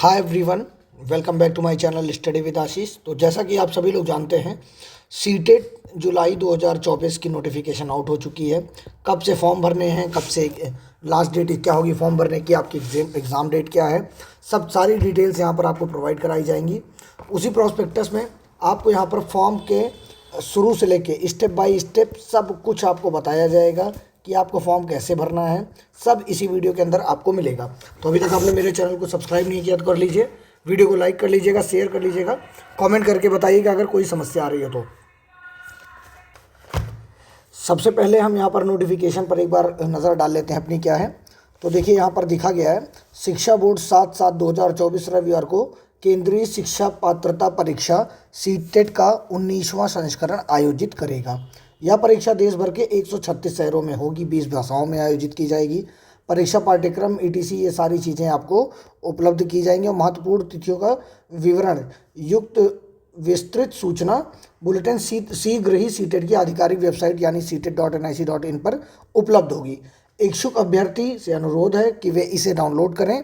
Hi everyone, welcome back to my channel study with Ashish. तो जैसा कि आप सभी लोग जानते हैं, सीटेट जुलाई 2024 की नोटिफिकेशन आउट हो चुकी है। कब से फॉर्म भरने हैं, कब से लास्ट डेट क्या होगी फॉर्म भरने की, आपकी एग्ज़ाम डेट क्या है, सब सारी डिटेल्स यहाँ पर आपको प्रोवाइड कराई जाएंगी। उसी प्रोस्पेक्टस में आपको यहाँ पर फॉर्म के शुरू से लेके स्टेप बाय स्टेप सब कुछ आपको बताया जाएगा कि आपको फॉर्म कैसे भरना है। सब इसी वीडियो के अंदर आपको मिलेगा। तो अभी तक आपने मेरे चैनल को सब्सक्राइब नहीं किया तो कर लीजिए, वीडियो को लाइक कर लीजिएगा, शेयर कर लीजिएगा, कमेंट करके बताइएगा अगर कोई समस्या आ रही है तो। सबसे पहले हम यहाँ पर नोटिफिकेशन पर एक बार नज़र डाल लेते हैं अपनी क्या है। तो देखिए यहाँ पर दिखा गया है, शिक्षा बोर्ड 7/7/2024 रविवार को केंद्रीय शिक्षा पात्रता परीक्षा सीटेट का 19वां संस्करण आयोजित करेगा। यह परीक्षा देश भर के 136 शहरों में होगी, 20 भाषाओं में आयोजित की जाएगी। परीक्षा पाठ्यक्रम ईटीसी ये सारी चीज़ें आपको उपलब्ध की जाएंगी और महत्वपूर्ण तिथियों का विवरण युक्त विस्तृत सूचना बुलेटिन शीघ्र ही सीटेट की आधिकारिक वेबसाइट यानी setet.nic.in पर उपलब्ध होगी। इच्छुक अभ्यर्थी से अनुरोध है कि वे इसे डाउनलोड करें।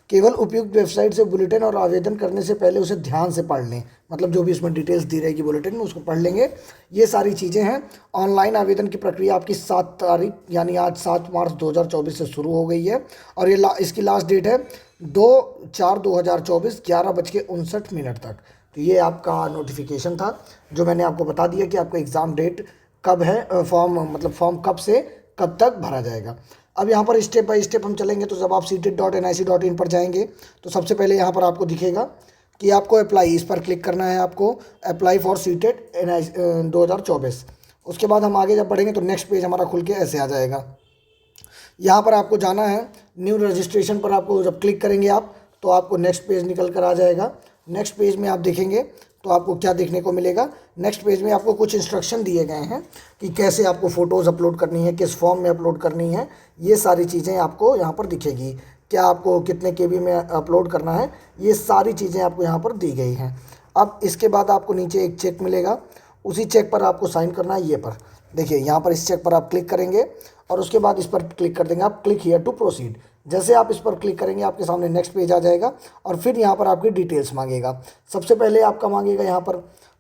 केवल उपयुक्त वेबसाइट से बुलेटिन और आवेदन करने से पहले उसे ध्यान से पढ़ लें, मतलब जो भी इसमें डिटेल्स दी रहेगी बुलेटिन में उसको पढ़ लेंगे। ये सारी चीज़ें हैं। ऑनलाइन आवेदन की प्रक्रिया आपकी 7 तारीख यानी आज 7 मार्च 2024 से शुरू हो गई है और ये इसकी लास्ट डेट है 2/4/2024 11:59 तक। तो ये आपका नोटिफिकेशन था जो मैंने आपको बता दिया कि आपका एग्ज़ाम डेट कब है, फॉर्म कब से कब तक भरा जाएगा। अब यहाँ पर स्टेप बाय स्टेप हम चलेंगे। तो जब आप setet.nic.in पर जाएंगे तो सबसे पहले यहाँ पर आपको दिखेगा कि आपको अप्लाई, इस पर क्लिक करना है, आपको अप्लाई फॉर सीटेट 2024। उसके बाद हम आगे जब बढ़ेंगे तो नेक्स्ट पेज हमारा खुल के ऐसे आ जाएगा। यहाँ पर आपको जाना है न्यू रजिस्ट्रेशन पर, आपको जब क्लिक करेंगे आप तो आपको नेक्स्ट पेज निकल कर आ जाएगा। नेक्स्ट पेज में आप देखेंगे तो आपको क्या देखने को मिलेगा। नेक्स्ट पेज में आपको कुछ इंस्ट्रक्शन दिए गए हैं कि कैसे आपको फ़ोटोज़ अपलोड करनी है, किस फॉर्म में अपलोड करनी है, ये सारी चीज़ें आपको यहाँ पर दिखेगी। क्या आपको कितने केबी में अपलोड करना है, ये सारी चीज़ें आपको यहाँ पर दी गई हैं। अब इसके बाद आपको नीचे एक चेक मिलेगा, उसी चेक पर आपको साइन करना है। ये पर देखिए, यहाँ पर इस चेक पर आप क्लिक करेंगे और उसके बाद इस पर क्लिक कर देंगे आप, क्लिक हियर टू प्रोसीड। जैसे आप इस पर क्लिक करेंगे आपके सामने नेक्स्ट पेज आ जाएगा और फिर यहाँ पर आपकी डिटेल्स मांगेगा। सबसे पहले आपका मांगेगा यहाँ पर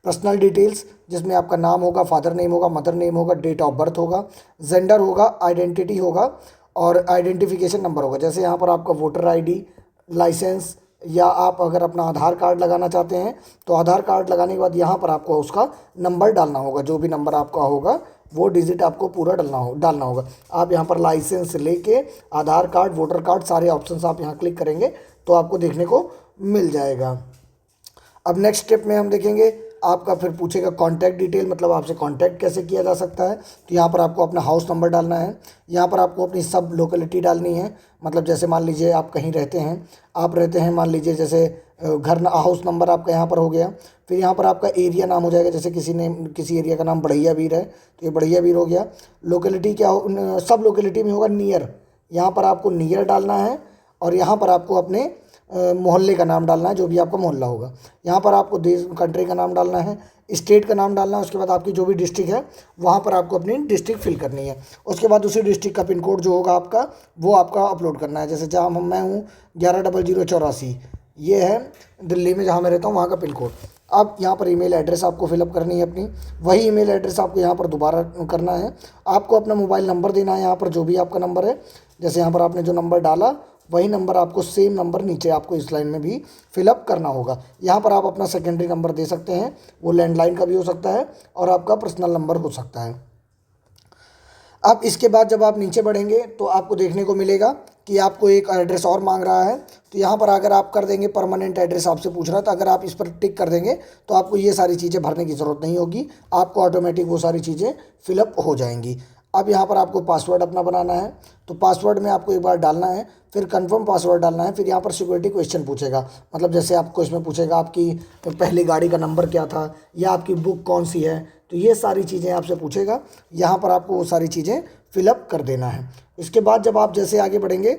पर्सनल डिटेल्स, जिसमें आपका नाम होगा, फादर नेम होगा, मदर नेम होगा, डेट ऑफ बर्थ होगा, जेंडर होगा, आइडेंटिटी होगा और आइडेंटिफिकेशन नंबर होगा। जैसे यहाँ पर आपका वोटर आईडी, लाइसेंस या आप अगर अपना आधार कार्ड लगाना चाहते हैं तो आधार कार्ड लगाने के बाद यहाँ पर आपको उसका नंबर डालना होगा। जो भी नंबर आपका होगा वो डिजिट आपको पूरा डालना होगा। आप यहाँ पर लाइसेंस लेके आधार कार्ड, वोटर कार्ड, सारे ऑप्शंस आप यहाँ क्लिक करेंगे तो आपको देखने को मिल जाएगा। अब नेक्स्ट स्टेप में हम देखेंगे, आपका फिर पूछेगा कॉन्टैक्ट डिटेल, मतलब आपसे कॉन्टैक्ट कैसे किया जा सकता है। तो यहाँ पर आपको अपना हाउस नंबर डालना है, यहाँ पर आपको अपनी सब लोकेलिटी डालनी है। मतलब जैसे मान लीजिए आप कहीं रहते हैं, मान लीजिए जैसे हाउस नंबर आपका यहाँ पर हो गया। फिर यहाँ पर आपका एरिया नाम हो जाएगा, जैसे किसी एरिया का नाम बढ़िया वीर है तो ये बढ़िया वीर हो गया। लोकेलिटी क्या हो, सब लोकेलिटी में होगा नियर, यहाँ पर आपको नियर डालना है और यहाँ पर आपको अपने मोहल्ले का नाम डालना है, जो भी आपका मोहल्ला होगा। यहाँ पर आपको देश कंट्री का नाम डालना है, स्टेट का नाम डालना है। उसके बाद आपकी जो भी डिस्ट्रिक्ट है वहाँ पर आपको अपनी डिस्ट्रिक्ट फिल करनी है। उसके बाद उसी डिस्ट्रिक्ट का पिन कोड जो होगा आपका, वो आपका अपलोड करना है। जैसे जहाँ मैं हूँ 110084, ये है दिल्ली में जहाँ मैं रहता हूँ, वहाँ का पिन कोड। अब यहाँ पर ईमेल एड्रेस आपको फिलअप करनी है अपनी, वही ईमेल एड्रेस आपको यहाँ पर दोबारा करना है। आपको अपना मोबाइल नंबर देना है यहाँ पर, जो भी आपका नंबर है। जैसे यहाँ पर आपने जो नंबर डाला वही नंबर आपको, सेम नंबर नीचे आपको इस लाइन में भी फिलअप करना होगा। यहाँ पर आप अपना सेकेंडरी नंबर दे सकते हैं, वो लैंडलाइन का भी हो सकता है और आपका पर्सनल नंबर हो सकता है। अब इसके बाद जब आप नीचे बढ़ेंगे तो आपको देखने को मिलेगा कि आपको एक एड्रेस और मांग रहा है। तो यहाँ पर अगर आप कर देंगे परमानेंट एड्रेस आपसे पूछ रहा है, तो अगर आप इस पर टिक कर देंगे तो आपको ये सारी चीज़ें भरने की ज़रूरत नहीं होगी, आपको ऑटोमेटिक वो सारी चीज़ें फिलअप हो जाएंगी। अब यहाँ पर आपको पासवर्ड अपना बनाना है, तो पासवर्ड में आपको एक बार डालना है, फिर कंफर्म पासवर्ड डालना है। फिर यहाँ पर सिक्योरिटी क्वेश्चन पूछेगा, मतलब जैसे आपको इसमें पूछेगा आपकी पहली गाड़ी का नंबर क्या था या आपकी बुक कौन सी है, तो ये सारी चीज़ें आपसे पूछेगा। यहाँ पर आपको वो सारी चीज़ें फिलअप कर देना है। इसके बाद जब आप जैसे आगे बढ़ेंगे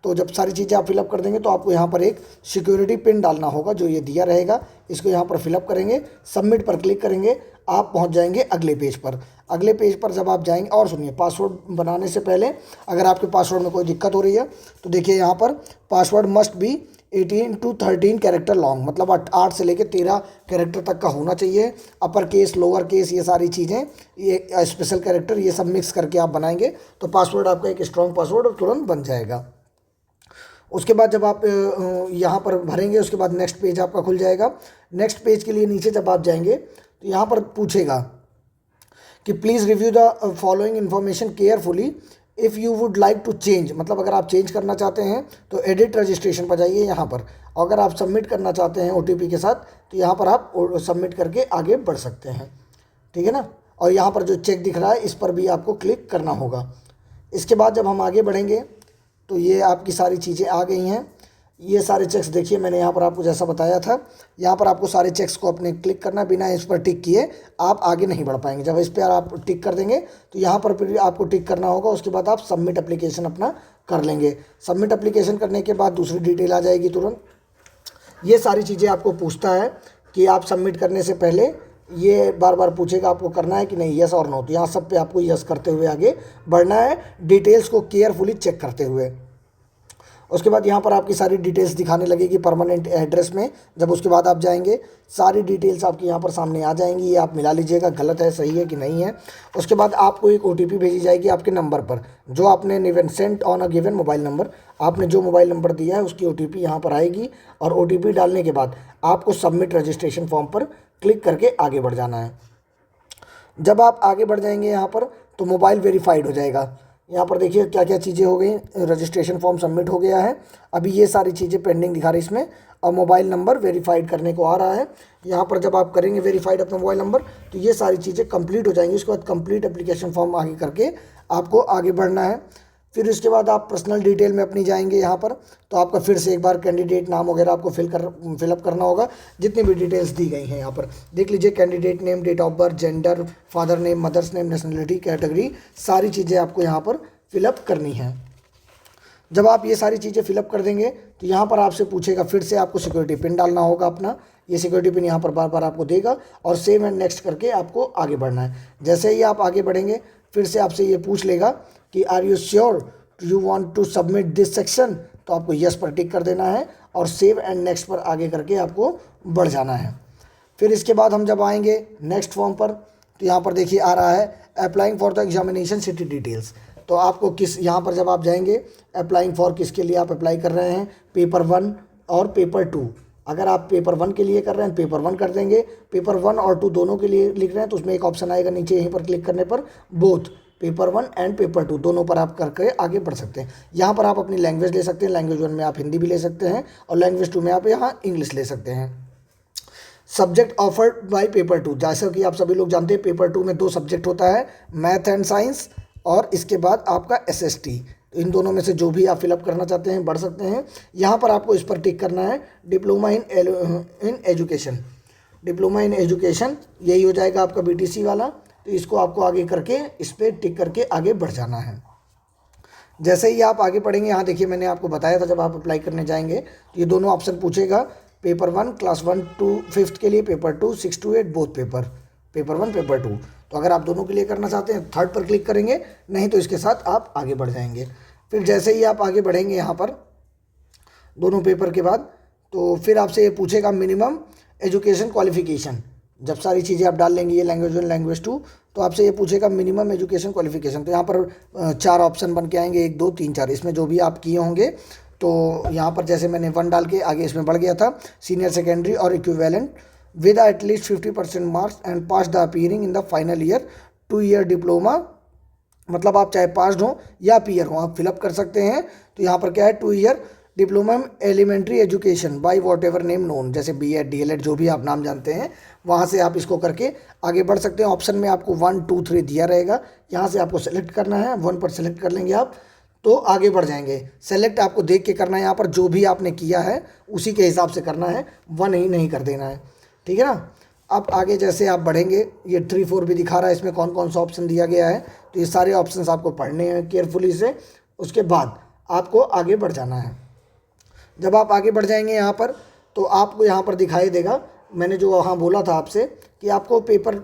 तो जब सारी चीज़ें आप फिलअप कर देंगे तो आपको यहाँ पर एक सिक्योरिटी पिन डालना होगा, जो ये दिया रहेगा। इसको यहाँ पर फिलअप करेंगे, सबमिट पर क्लिक करेंगे, आप पहुँच जाएंगे अगले पेज पर। अगले पेज पर जब आप जाएंगे, और सुनिए, पासवर्ड बनाने से पहले अगर आपके पासवर्ड में कोई दिक्कत हो रही है तो देखिए यहाँ पर password must be 18 to 13 character long, मतलब 8 से लेकर 13 कैरेक्टर तक का होना चाहिए। अपर केस, लोअर केस, ये सारी चीज़ें, ये स्पेशल कैरेक्टर, ये सब मिक्स करके आप बनाएंगे तो पासवर्ड आपका एक स्ट्रॉन्ग पासवर्ड तुरंत बन जाएगा। उसके बाद जब आप यहाँ पर भरेंगे, उसके बाद नेक्स्ट पेज आपका खुल जाएगा। नेक्स्ट पेज के लिए नीचे जब आप जाएंगे तो यहाँ पर पूछेगा कि please review the following information carefully if you would like to change, मतलब अगर आप चेंज करना चाहते हैं तो एडिट रजिस्ट्रेशन पर जाइए यहाँ पर। अगर आप सबमिट करना चाहते हैं OTP के साथ तो यहाँ पर आप सबमिट करके आगे बढ़ सकते हैं, ठीक है ना। और यहाँ पर जो चेक दिख रहा है इस पर भी आपको क्लिक करना होगा। इसके बाद जब हम आगे बढ़ेंगे तो ये आपकी सारी चीज़ें आ गई हैं। ये सारे चेक्स देखिए, मैंने यहाँ पर आपको जैसा बताया था, यहाँ पर आपको सारे चेक्स को अपने क्लिक करना, बिना इस पर टिक किए आप आगे नहीं बढ़ पाएंगे। जब इस पर आप टिक कर देंगे तो यहाँ पर फिर आपको टिक करना होगा। उसके बाद आप सबमिट एप्लीकेशन अपना कर लेंगे। सबमिट एप्लीकेशन करने के बाद दूसरी डिटेल आ जाएगी तुरंत। ये सारी चीज़ें आपको पूछता है कि आप सबमिट करने से पहले ये बार बार पूछेगा आपको करना है कि नहीं, यस और नो। तो यहाँ सब पे आपको यस करते हुए आगे बढ़ना है, डिटेल्स को केयरफुली चेक करते हुए। उसके बाद यहाँ पर आपकी सारी डिटेल्स दिखाने लगेगी परमानेंट एड्रेस में। जब उसके बाद आप जाएंगे सारी डिटेल्स आपकी यहाँ पर सामने आ जाएंगी। ये आप मिला लीजिएगा गलत है सही है कि नहीं है। उसके बाद आपको एक OTP भेजी जाएगी आपके नंबर पर, जो आपने निवन sent on a given mobile number, आपने जो मोबाइल नंबर दिया है उसकी OTP यहाँ पर आएगी। और OTP डालने के बाद आपको सबमिट रजिस्ट्रेशन फॉर्म पर क्लिक करके आगे बढ़ जाना है। जब आप आगे बढ़ जाएंगे यहाँ पर तो मोबाइल वेरीफाइड हो जाएगा। यहाँ पर देखिए क्या क्या चीज़ें हो गई। रजिस्ट्रेशन फॉर्म सबमिट हो गया है, अभी ये सारी चीज़ें पेंडिंग दिखा रही इसमें, और मोबाइल नंबर वेरीफाइड करने को आ रहा है। यहाँ पर जब आप करेंगे वेरीफाइड अपना मोबाइल नंबर तो ये सारी चीज़ें कंप्लीट हो जाएंगी। उसके बाद कंप्लीट एप्लीकेशन फॉर्म आगे करके आपको आगे बढ़ना है। फिर उसके बाद आप पर्सनल डिटेल में अपनी जाएंगे यहाँ पर, तो आपका फिर से एक बार कैंडिडेट नाम वगैरह आपको फिलअप करना होगा। जितनी भी डिटेल्स दी गई हैं यहाँ पर देख लीजिए, candidate name, date of birth, gender, father name, mother's name, nationality, category, सारी चीज़ें आपको यहाँ पर फिलअप करनी है। जब आप ये सारी चीज़ें फिलअप कर देंगे तो यहाँ पर आपसे पूछेगा, फिर से आपको सिक्योरिटी पिन डालना होगा अपना। ये सिक्योरिटी पिन यहाँ पर बार बार आपको देगा और सेव एंड नेक्स्ट करके आपको आगे बढ़ना है। जैसे ही आप आगे बढ़ेंगे फिर से आपसे ये पूछ लेगा कि are you sure you want to submit this section, तो आपको यस पर टिक कर देना है और सेव एंड नेक्स्ट पर आगे करके आपको बढ़ जाना है। फिर इसके बाद हम जब आएंगे नेक्स्ट फॉर्म पर तो यहाँ पर देखिए आ रहा है applying for the examination city details. तो आपको किस, यहाँ पर जब आप जाएंगे अप्लाइंग फॉर किसके लिए आप अप्लाई कर रहे हैं, पेपर 1 और पेपर 2। अगर आप पेपर 1 के लिए कर रहे हैं पेपर 1 कर देंगे, पेपर 1 और 2 दोनों के लिए लिख रहे हैं तो उसमें एक ऑप्शन आएगा नीचे, यहीं पर क्लिक करने पर बोथ पेपर 1 एंड पेपर 2 दोनों पर आप करके आगे बढ़ सकते हैं। यहाँ पर आप अपनी लैंग्वेज ले सकते हैं, लैंग्वेज 1 में आप हिंदी भी ले सकते हैं और लैंग्वेज 2 में आप यहाँ इंग्लिश ले सकते हैं। सब्जेक्ट ऑफर्ड बाय पेपर 2, जैसा कि आप सभी लोग जानते हैं पेपर 2 में 2 सब्जेक्ट होता है, मैथ एंड साइंस, और इसके बाद आपका SST। इन दोनों में से जो भी आप फिलअप करना चाहते हैं बढ़ सकते हैं। यहाँ पर आपको इस पर टिक करना है diploma in education, diploma in education यही हो जाएगा आपका BTC वाला। तो इसको आपको आगे करके इस पर टिक करके आगे बढ़ जाना है। जैसे ही आप आगे बढ़ेंगे, यहाँ देखिए मैंने आपको बताया था जब आप अप्लाई करने जाएंगे तो ये दोनों ऑप्शन पूछेगा, पेपर 1 क्लास 1 to 5th के लिए, paper 2 6 to 8 both paper 1 paper 2। तो अगर आप दोनों के लिए करना चाहते हैं 3rd पर क्लिक करेंगे, नहीं तो इसके साथ आप आगे बढ़ जाएंगे। फिर जैसे ही आप आगे बढ़ेंगे यहाँ पर दोनों पेपर के बाद, तो फिर आपसे ये पूछेगा मिनिमम एजुकेशन क्वालिफिकेशन। जब सारी चीज़ें आप डाल लेंगे, ये लैंग्वेज 1 लैंग्वेज 2, तो आपसे ये पूछेगा मिनिमम एजुकेशन क्वालिफिकेशन। तो यहाँ पर 4 ऑप्शन बन के आएंगे, 1 2 3 4, इसमें जो भी आप किए होंगे। तो यहाँ पर जैसे मैंने 1 डाल के आगे इसमें बढ़ गया था, सीनियर सेकेंडरी और equivalent with at least 50% marks and pass the appearing in the final year 2-year diploma, मतलब आप चाहे पास्ड हो या पीयर हो आप फिलअप कर सकते हैं। तो यहाँ पर क्या है, 2 year diploma elementary education by whatever name known, जैसे B.Ed DLED जो भी आप नाम जानते हैं वहाँ से आप इसको करके आगे बढ़ सकते हैं। ऑप्शन में आपको 1 2 3 दिया रहेगा, यहाँ से आपको सेलेक्ट करना है, 1 पर सेलेक्ट कर लेंगे आप तो आगे बढ़ जाएंगे। सेलेक्ट आपको देख के करना है, यहाँ पर जो भी आपने किया है उसी के हिसाब से करना है, 1 ही नहीं कर देना है, ठीक है ना। अब आगे जैसे आप बढ़ेंगे, ये 3 4 भी दिखा रहा है इसमें कौन कौन सा ऑप्शन दिया गया है। तो ये सारे ऑप्शंस आपको पढ़ने हैं केयरफुली से, उसके बाद आपको आगे बढ़ जाना है। जब आप आगे बढ़ जाएंगे यहाँ पर तो आपको यहाँ पर दिखाई देगा, मैंने जो वहाँ बोला था आपसे कि आपको पेपर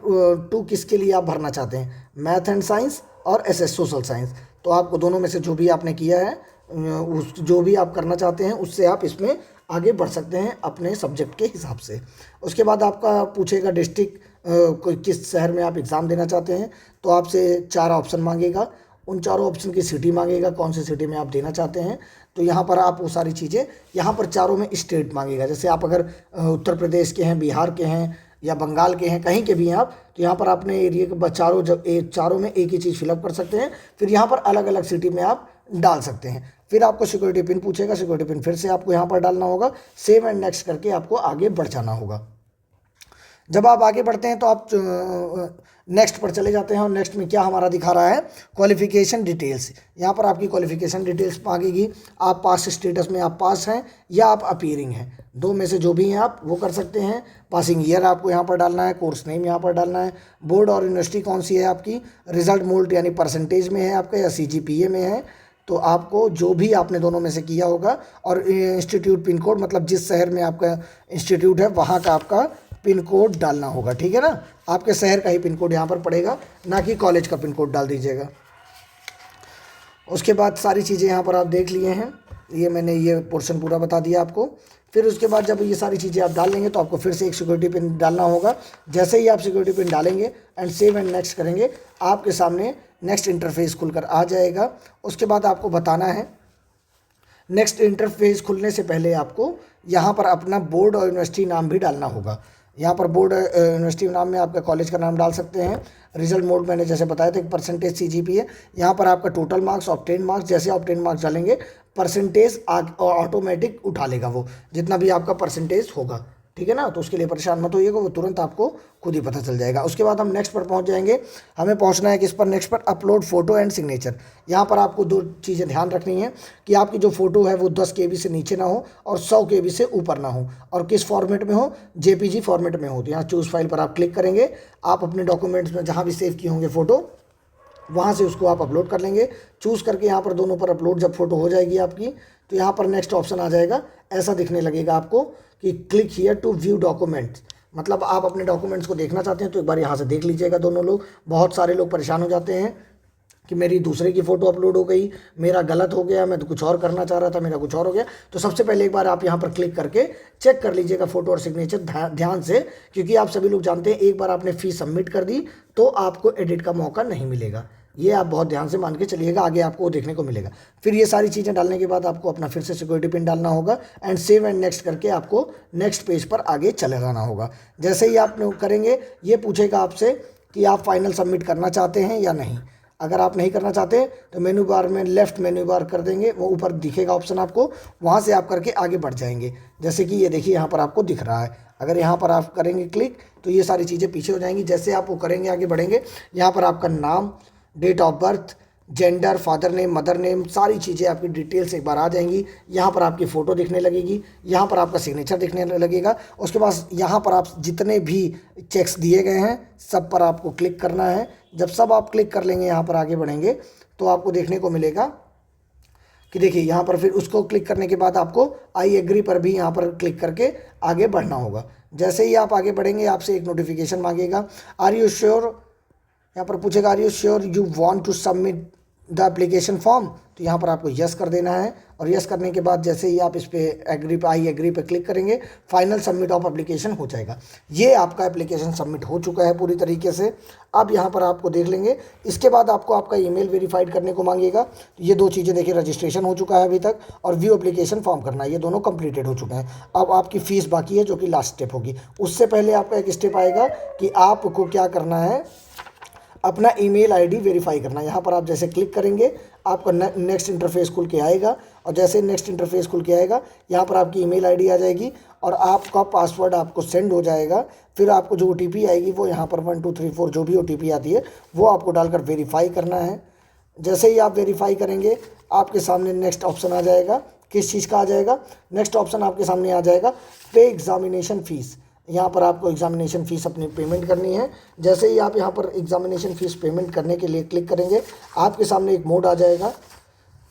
2 किसके लिए आप भरना चाहते हैं, मैथ एंड साइंस और SS सोशल साइंस। तो आपको दोनों में से जो भी आपने किया है उस जो भी आप करना चाहते हैं उससे आप इसमें आगे बढ़ सकते हैं अपने सब्जेक्ट के हिसाब से। उसके बाद आपका पूछेगा डिस्ट्रिक्ट, कोई किस शहर में आप एग्ज़ाम देना चाहते हैं, तो आपसे 4 ऑप्शन मांगेगा। उन चारों ऑप्शन की सिटी मांगेगा, कौन सी सिटी में आप देना चाहते हैं। तो यहाँ पर आप वो सारी चीज़ें, यहाँ पर चारों में स्टेट मांगेगा। जैसे आप अगर उत्तर प्रदेश के हैं, बिहार के हैं या बंगाल के हैं, कहीं के भी हैं आप, तो यहाँ पर अपने एरिया के चारों चारों में एक ही चीज़ फिलअप कर सकते हैं। फिर यहाँ पर अलग अलग सिटी में आप डाल सकते हैं। फिर आपको सिक्योरिटी पिन पूछेगा, सिक्योरिटी पिन फिर से आपको यहाँ पर डालना होगा। सेव एंड नेक्स्ट करके आपको आगे बढ़ जाना होगा। जब आप आगे बढ़ते हैं तो आप नेक्स्ट पर चले जाते हैं, और नेक्स्ट में क्या हमारा दिखा रहा है, क्वालिफिकेशन डिटेल्स। यहाँ पर आपकी क्वालिफिकेशन डिटेल्स मांगेगी। आप पास स्टेटस में आप पास हैं या आप अपीयरिंग हैं, दो में से जो भी हैं आप वो कर सकते हैं। पासिंग ईयर आपको यहाँ पर डालना है, कोर्स नेम यहाँ पर डालना है, बोर्ड और यूनिवर्सिटी कौन सी है आपकी, रिजल्ट मोल्ड यानी परसेंटेज में है आपका या CGPA में है, तो आपको जो भी आपने दोनों में से किया होगा, और इंस्टीट्यूट पिन कोड मतलब जिस शहर में आपका इंस्टीट्यूट है वहाँ का आपका पिन कोड डालना होगा। ठीक है ना, आपके शहर का ही पिन कोड यहाँ पर पड़ेगा, ना कि कॉलेज का पिन कोड डाल दीजिएगा। उसके बाद सारी चीज़ें यहाँ पर आप देख लिए हैं, ये मैंने ये पोर्शन पूरा बता दिया आपको। फिर उसके बाद जब ये सारी चीज़ें आप डाल लेंगे तो आपको फिर से एक सिक्योरिटी पिन डालना होगा। जैसे ही आप सिक्योरिटी पिन डालेंगे एंड सेव एंड नेक्स्ट करेंगे, आपके सामने नेक्स्ट इंटरफेस खुलकर आ जाएगा। उसके बाद आपको बताना है, नेक्स्ट इंटरफेस खुलने से पहले आपको यहाँ पर अपना बोर्ड और यूनिवर्सिटी नाम भी डालना होगा। यहाँ पर बोर्ड यूनिवर्सिटी नाम में आपका कॉलेज का नाम डाल सकते हैं। रिजल्ट मोड मैंने जैसे बताया था, परसेंटेज CGPA, यहाँ पर आपका टोटल मार्क्स, ऑब्टेन मार्क्स। जैसे ऑब्टेन मार्क्स डालेंगे परसेंटेज ऑटोमेटिक उठा लेगा वो, जितना भी आपका परसेंटेज होगा। ठीक है ना, तो उसके लिए परेशान मत होइएगा, वो तुरंत आपको खुद ही पता चल जाएगा। उसके बाद हम नेक्स्ट पर पहुंच जाएंगे। हमें पहुंचना है किस पर, नेक्स्ट पर, अपलोड फोटो एंड सिग्नेचर। यहाँ पर आपको दो चीज़ें ध्यान रखनी है कि आपकी जो फोटो है वो 10 KB से नीचे ना हो और 100 KB से ऊपर ना हो, और किस फॉर्मेट में हो, JPG फॉर्मेट में हो। तो यहाँ चूज़ फाइल पर आप क्लिक करेंगे, आप अपने डॉक्यूमेंट्स में जहाँ भी सेव किए होंगे फ़ोटो, वहाँ से उसको आप अपलोड कर लेंगे। चूज़ करके यहाँ पर दोनों पर अपलोड जब फोटो हो जाएगी आपकी, तो यहाँ पर नेक्स्ट ऑप्शन आ जाएगा। ऐसा दिखने लगेगा आपको कि click here to view documents, मतलब आप अपने डॉक्यूमेंट्स को देखना चाहते हैं तो एक बार यहाँ से देख लीजिएगा दोनों लोग। बहुत सारे लोग परेशान हो जाते हैं कि मेरी दूसरे की फ़ोटो अपलोड हो गई, मेरा गलत हो गया, मैं तो कुछ और करना चाह रहा था, मेरा कुछ और हो गया। तो सबसे पहले एक बार आप यहाँ पर क्लिक करके चेक कर लीजिएगा फ़ोटो और सिग्नेचर ध्यान से, क्योंकि आप सभी लोग जानते हैं एक बार आपने फ़ीस सबमिट कर दी तो आपको एडिट का मौका नहीं मिलेगा। ये आप बहुत ध्यान से मान के चलिएगा, आगे आपको देखने को मिलेगा। फिर ये सारी चीज़ें डालने के बाद आपको अपना फिर से सिक्योरिटी पिन डालना होगा एंड सेव एंड नेक्स्ट करके आपको नेक्स्ट पेज पर आगे चले जाना होगा। जैसे ही आप करेंगे, ये पूछेगा आपसे कि आप फाइनल सबमिट करना चाहते हैं या नहीं। अगर आप नहीं करना चाहते तो मेनू बार में लेफ़्ट मेनू बार कर देंगे, वो ऊपर दिखेगा ऑप्शन आपको, वहाँ से आप करके आगे बढ़ जाएंगे। जैसे कि ये देखिए यहाँ पर आपको दिख रहा है, अगर यहाँ पर आप करेंगे क्लिक तो ये सारी चीज़ें पीछे हो जाएंगी। जैसे आप वो करेंगे आगे बढ़ेंगे, यहाँ पर आपका नाम, date of birth, gender, father name, mother name, सारी चीज़ें आपकी डिटेल्स एक बार आ जाएंगी। यहाँ पर आपकी फ़ोटो दिखने लगेगी, यहाँ पर आपका सिग्नेचर दिखने लगेगा। उसके बाद यहाँ पर आप जितने भी चेक्स दिए गए हैं सब पर आपको क्लिक करना है। जब सब आप क्लिक कर लेंगे, यहाँ पर आगे बढ़ेंगे तो आपको देखने को मिलेगा कि देखिए यहाँ पर फिर उसको क्लिक करने के बाद आपको आई एग्री पर भी यहाँ पर क्लिक करके आगे बढ़ना होगा। जैसे ही आप आगे बढ़ेंगे, आपसे एक नोटिफिकेशन मांगेगा, आर यू श्योर, यहाँ पर पूछेगा are you sure you want to submit the application form. तो यहाँ पर आपको यस कर देना है, और यस करने के बाद जैसे ही आप इस पर एग्री पे, आई एग्री पे क्लिक करेंगे, फाइनल सबमिट ऑफ एप्लीकेशन हो जाएगा। ये आपका एप्लीकेशन सबमिट हो चुका है पूरी तरीके से। अब यहाँ पर आपको देख लेंगे, इसके बाद आपको आपका ईमेल वेरीफाइड करने को मांगेगा। ये दो चीज़ें देखिए, रजिस्ट्रेशन हो चुका है अभी तक, और व्यू एप्लीकेशन फॉर्म करना, ये दोनों कंप्लीटेड हो चुके हैं। अब आपकी फ़ीस बाकी है जो कि लास्ट स्टेप होगी। उससे पहले आपका एक स्टेप आएगा कि आपको क्या करना है, अपना ईमेल आईडी वेरीफाई करना। यहाँ पर आप जैसे क्लिक करेंगे, आपका नेक्स्ट इंटरफेस खुल के आएगा, और जैसे नेक्स्ट इंटरफेस खुल के आएगा, यहाँ पर आपकी ईमेल आईडी आ जाएगी और आपका पासवर्ड आपको सेंड हो जाएगा। फिर आपको जो OTP आएगी वो यहाँ पर 1 2 3 4 जो भी OTP आती है वो आपको डालकर वेरीफाई करना है। जैसे ही आप वेरीफाई करेंगे, आपके सामने नेक्स्ट ऑप्शन आ जाएगा। किस चीज़ का आ जाएगा, नेक्स्ट ऑप्शन आपके सामने आ जाएगा, पे एग्जामिनेशन फ़ीस। यहाँ पर आपको एग्जामिनेशन फ़ीस अपनी पेमेंट करनी है। जैसे ही आप यहाँ पर एग्जामिनेशन फ़ीस पेमेंट करने के लिए क्लिक करेंगे, आपके सामने एक मोड आ जाएगा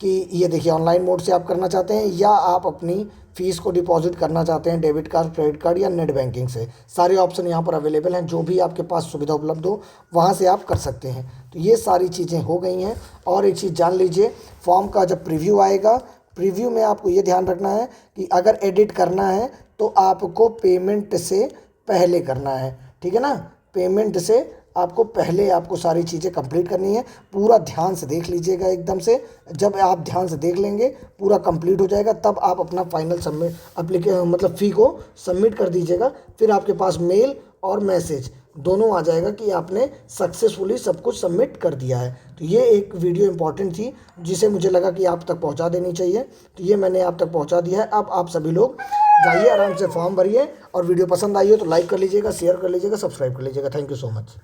कि ये देखिए ऑनलाइन मोड से आप करना चाहते हैं या आप अपनी फ़ीस को डिपॉजिट करना चाहते हैं डेबिट कार्ड, क्रेडिट कार्ड या नेट बैंकिंग से। सारे ऑप्शन यहाँ पर अवेलेबल हैं, जो भी आपके पास सुविधा उपलब्ध हो वहाँ से आप कर सकते हैं। तो ये सारी चीज़ें हो गई हैं। और एक चीज़ जान लीजिए, फॉर्म का जब प्रीव्यू आएगा, प्रीव्यू में आपको ये ध्यान रखना है कि अगर एडिट करना है तो आपको पेमेंट से पहले करना है, ठीक है ना। पेमेंट से आपको पहले आपको सारी चीज़ें कंप्लीट करनी है। पूरा ध्यान से देख लीजिएगा एकदम से। जब आप ध्यान से देख लेंगे पूरा कंप्लीट हो जाएगा, तब आप अपना फाइनल सबमिट मतलब फ़ी को सबमिट कर दीजिएगा। फिर आपके पास मेल और मैसेज दोनों आ जाएगा कि आपने सक्सेसफुली सब कुछ सबमिट कर दिया है। तो ये एक वीडियो इंपॉर्टेंट थी जिसे मुझे लगा कि आप तक पहुंचा देनी चाहिए, तो ये मैंने आप तक पहुंचा दिया है। अब आप सभी लोग जाइए आराम से फॉर्म भरिए, और वीडियो पसंद आई हो तो लाइक कर लीजिएगा, शेयर कर लीजिएगा, सब्सक्राइब कर लीजिएगा। Thank you so much.